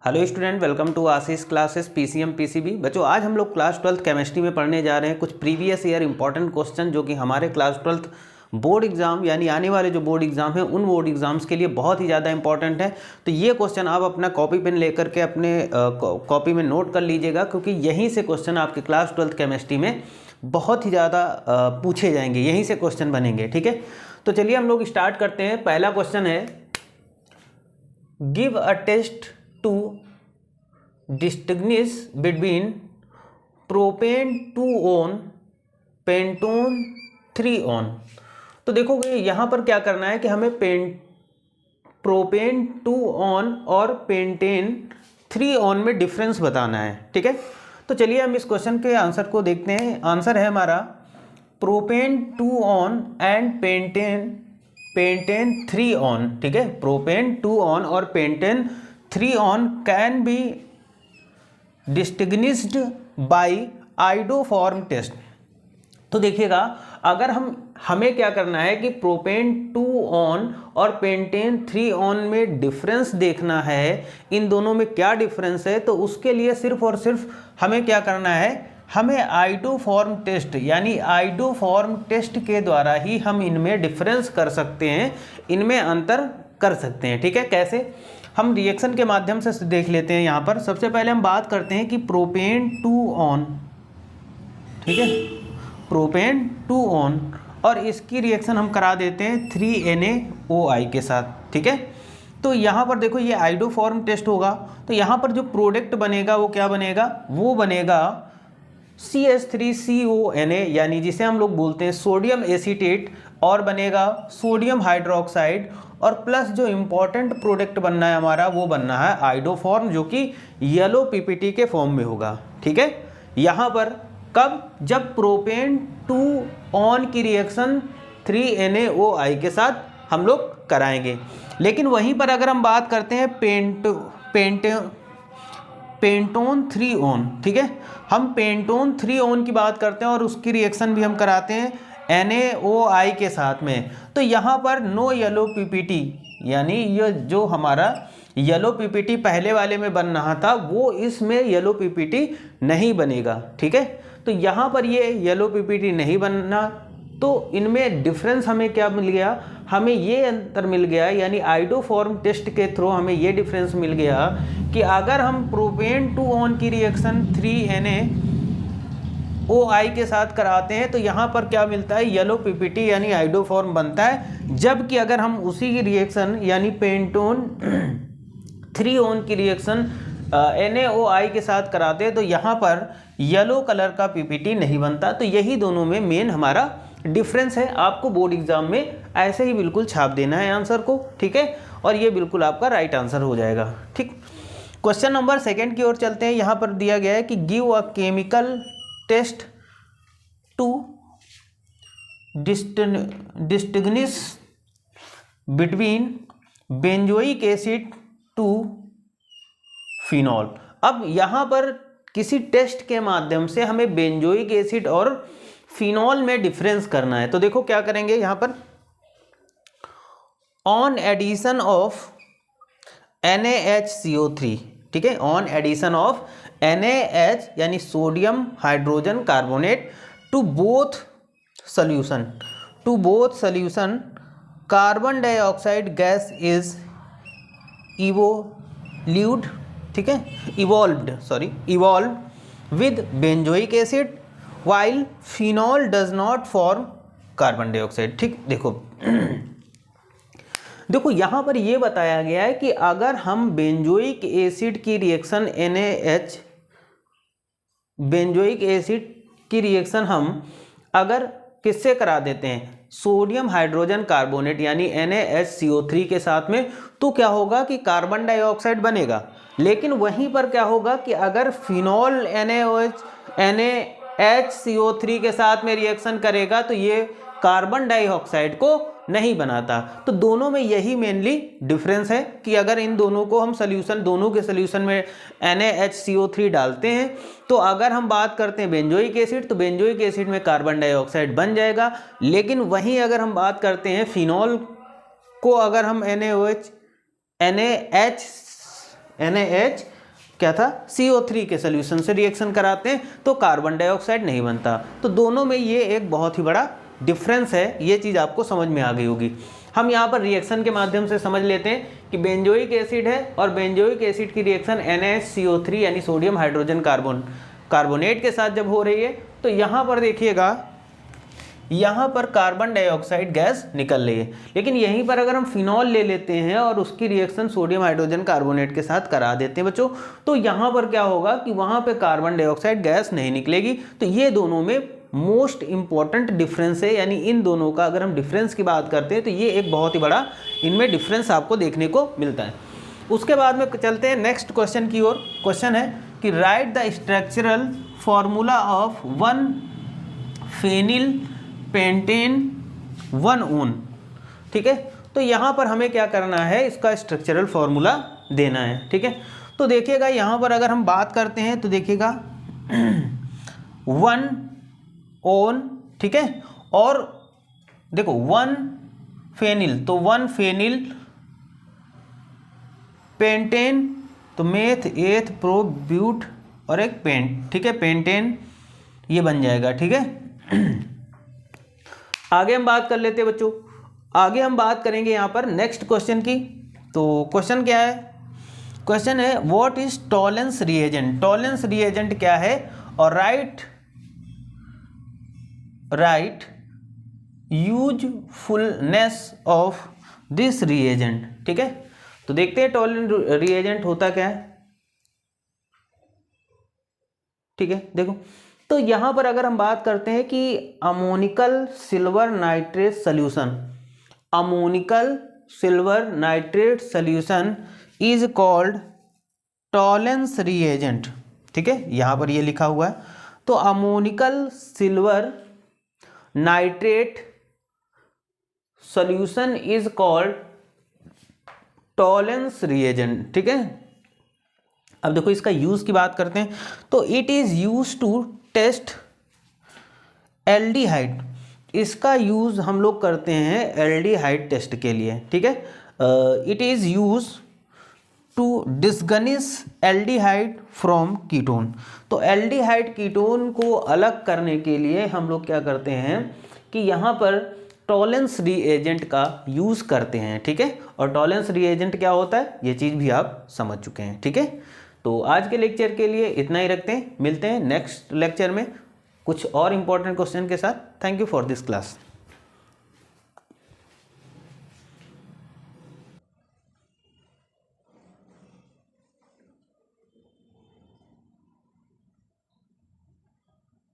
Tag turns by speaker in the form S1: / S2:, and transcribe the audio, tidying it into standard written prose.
S1: Hello student, welcome to Ashish classes PCM PCB. बच्चों, आज हम लोग क्लास 12th केमिस्ट्री में पढ़ने जा रहे हैं कुछ प्रीवियस ईयर इंपॉर्टेंट क्वेश्चन जो कि हमारे क्लास 12th बोर्ड एग्जाम यानी आने वाले जो बोर्ड एग्जाम हैं उन बोर्ड एग्जाम्स के लिए बहुत ही ज़्यादा इंपॉर्टेंट है। तो ये क्वेश्चन आप अपना कॉपी पेन लेकर के अपने कॉपी में नोट कर लीजिएगा, क्योंकि यहीं से क्वेश्चन आपके क्लास 12th केमिस्ट्री में बहुत ही ज़्यादा पूछे जाएंगे, यहीं से क्वेश्चन बनेंगे। ठीक है, तो चलिए हम लोग स्टार्ट करते हैं। पहला क्वेश्चन है, give a test to distinguish between propane 2-on pentan 3-on। तो देखोगे यहाँ पर क्या करना है कि हमें प्रोपेन 2-on और पेंटेन 3-on में डिफरेंस बताना है। ठीक है, तो चलिए हम इस क्वेश्चन के आंसर को देखते हैं। आंसर है हमारा propane 2-on and pentane 3-on। ठीक है, प्रोपेन 2-on और pentane 3-on can be distinguished by iodoform test. तो देखिएगा, अगर हमें क्या करना है कि प्रोपेन 2-on और पेंटेन 3-on में डिफरेंस देखना है, इन दोनों में क्या डिफरेंस है, तो उसके लिए सिर्फ और सिर्फ हमें क्या करना है, हमें आइडोफॉर्म टेस्ट यानी आइडोफॉर्म टेस्ट के द्वारा ही हम इनमें डिफरेंस कर सकते हैं, इनमें अंतर कर सकते हैं। ठीक है, कैसे? हम रिएक्शन के माध्यम से देख लेते हैं। यहाँ पर सबसे पहले हम बात करते हैं कि प्रोपेन 2-on, ठीक है, प्रोपेन 2-on और इसकी रिएक्शन हम करा देते हैं 3NaOI के साथ। ठीक है, तो यहाँ पर देखो ये आइडोफॉर्म टेस्ट होगा, तो यहाँ पर जो प्रोडक्ट बनेगा वो क्या बनेगा, वो बनेगा CH3CONA यानी जिसे हम लोग बोलते हैं सोडियम एसीटेट, और बनेगा सोडियम हाइड्रोक्साइड, और प्लस जो इम्पॉर्टेंट प्रोडक्ट बनना है हमारा वो बनना है आइडोफॉर्म, जो कि येलो पीपीटी के फॉर्म में होगा। ठीक है, यहाँ पर कब, जब प्रोपेन 2-on की रिएक्शन 3NaOI के साथ हम लोग कराएंगे। लेकिन वहीं पर अगर हम बात करते हैं पेंटोन 3-on, ठीक है, हम पेंटोन 3-on की बात करते हैं और उसकी रिएक्शन भी हम कराते हैं NaOI के साथ में, तो यहाँ पर नो येलो पीपीटी यानी ये जो हमारा येलो पीपीटी पहले वाले में बन रहा था वो इसमें येलो पीपीटी नहीं बनेगा। ठीक है, तो यहाँ पर ये येलो पीपीटी नहीं बनना, तो इनमें डिफरेंस हमें क्या मिल गया, हमें ये अंतर मिल गया, यानी आइडोफॉर्म टेस्ट के थ्रू हमें ये डिफरेंस मिल गया कि अगर हम प्रोपेन 2-on की रिएक्शन 3NaOI के साथ कराते हैं तो यहाँ पर क्या मिलता है, येलो पीपीटी यानी आइडोफॉर्म बनता है। जबकि अगर हम उसी की रिएक्शन यानी पेंटोन 3-on की रिएक्शन NaOI के साथ कराते हैं तो यहाँ पर येलो कलर का पीपीटी नहीं बनता। तो यही दोनों में मेन हमारा डिफरेंस है। आपको बोर्ड एग्जाम में ऐसे ही बिल्कुल छाप देना है आंसर को। ठीक है, और ये बिल्कुल आपका राइट आंसर हो जाएगा। ठीक, क्वेश्चन नंबर 2 की ओर चलते हैं। यहाँ पर दिया गया है कि give a chemical test to distinguish between benzoic acid to phenol. अब यहाँ पर किसी टेस्ट के माध्यम से हमें बेंजोइक एसिड और फिनॉल में डिफरेंस करना है। तो देखो क्या करेंगे, यहाँ पर ऑन एडिशन ऑफ NaHCO3, ठीक है, ऑन एडिशन ऑफ NaH यानी sodium hydrogen carbonate to both solution carbon dioxide gas is evolved with benzoic acid while phenol does not form carbon dioxide. ठीक, देखो यहाँ पर ये बताया गया है कि अगर हम बेंजोइक एसिड की रिएक्शन बेंजोइक एसिड की रिएक्शन हम अगर किससे करा देते हैं, सोडियम हाइड्रोजन कार्बोनेट यानी NaHCO3 के साथ में, तो क्या होगा कि कार्बन डाइऑक्साइड बनेगा। लेकिन वहीं पर क्या होगा कि अगर फिनॉल NaHCO3 के साथ में रिएक्शन करेगा तो ये कार्बन डाइऑक्साइड को नहीं बनाता। तो दोनों में यही मेनली डिफरेंस है कि अगर इन दोनों को हम दोनों के सोल्यूशन में NaHCO3 डालते हैं तो अगर हम बात करते हैं बेंजोइक एसिड, तो बेंजोइक एसिड में कार्बन डाइऑक्साइड बन जाएगा। लेकिन वहीं अगर हम बात करते हैं फिनॉल को, अगर हम NaH NaH क्या था, CO3 के सोल्यूशन से रिएक्शन कराते हैं तो कार्बन डाइऑक्साइड नहीं बनता। तो दोनों में ये एक बहुत ही बड़ा डिफरेंस है, ये चीज़ आपको समझ में आ गई होगी। हम यहाँ पर रिएक्शन के माध्यम से समझ लेते हैं कि बेंजोइक एसिड है और बेंजोइक एसिड की रिएक्शन NaCO3 यानी सोडियम हाइड्रोजन कार्बोनेट के साथ जब हो रही है तो यहाँ पर देखिएगा, यहाँ पर कार्बन डाइऑक्साइड गैस निकल रही है। लेकिन यहीं पर अगर हम फिनॉल ले लेते हैं और उसकी रिएक्शन सोडियम हाइड्रोजन कार्बोनेट के साथ करा देते हैं बच्चों, तो यहाँ पर क्या होगा कि वहाँ पे कार्बन डाइऑक्साइड गैस नहीं निकलेगी। तो ये दोनों में मोस्ट इंपॉर्टेंट डिफरेंस है, यानी इन दोनों का अगर हम डिफरेंस की बात करते हैं तो ये एक बहुत ही बड़ा इनमें डिफरेंस आपको देखने को मिलता है। उसके बाद में चलते हैं नेक्स्ट क्वेश्चन की ओर। क्वेश्चन है कि write the structural formula of 1 phenyl pentane 1 one. ठीक है, तो यहाँ पर हमें क्या करना है, इसका स्ट्रक्चरल फॉर्मूला देना है। ठीक है, तो देखिएगा यहाँ पर अगर हम बात करते हैं तो देखिएगा 1 ओन, ठीक है, और देखो 1 फेनिल, तो 1 फेनिल पेंटेन, तो मेथ एथ प्रो ब्यूट और एक पेंट, ठीक है, पेंटेन ये बन जाएगा। ठीक है, आगे हम बात कर लेते हैं बच्चों। आगे हम बात करेंगे यहाँ पर नेक्स्ट क्वेश्चन की। तो क्वेश्चन क्या है, क्वेश्चन है what is Tollens reagent. Tollens reagent क्या है और right usefulness of this reagent. ठीक है, तो देखते हैं टॉलेंस रिएजेंट होता क्या है। ठीक है, देखो तो यहां पर अगर हम बात करते हैं कि ammoniacal silver nitrate solution, ammoniacal silver nitrate solution is called Tollens reagent. ठीक है, यहां पर ये लिखा हुआ है। तो ammoniacal silver nitrate solution is called Tollens reagent. ठीक है, अब देखो इसका यूज की बात करते हैं तो it is use to test aldehyde. इसका यूज हम लोग करते हैं एल्डिहाइड टेस्ट के लिए। ठीक है, it is use to distinguish aldehyde from ketone. तो एल्डिहाइड कीटोन को अलग करने के लिए हम लोग क्या करते हैं कि यहाँ पर टॉलेंस रिएजेंट का यूज करते हैं। ठीक है, और टॉलेंस रिएजेंट क्या होता है ये चीज़ भी आप समझ चुके हैं। ठीक है, तो आज के लेक्चर के लिए इतना ही रखते हैं, मिलते हैं नेक्स्ट लेक्चर में कुछ और इंपॉर्टेंट क्वेश्चन के साथ। Thank you for this class.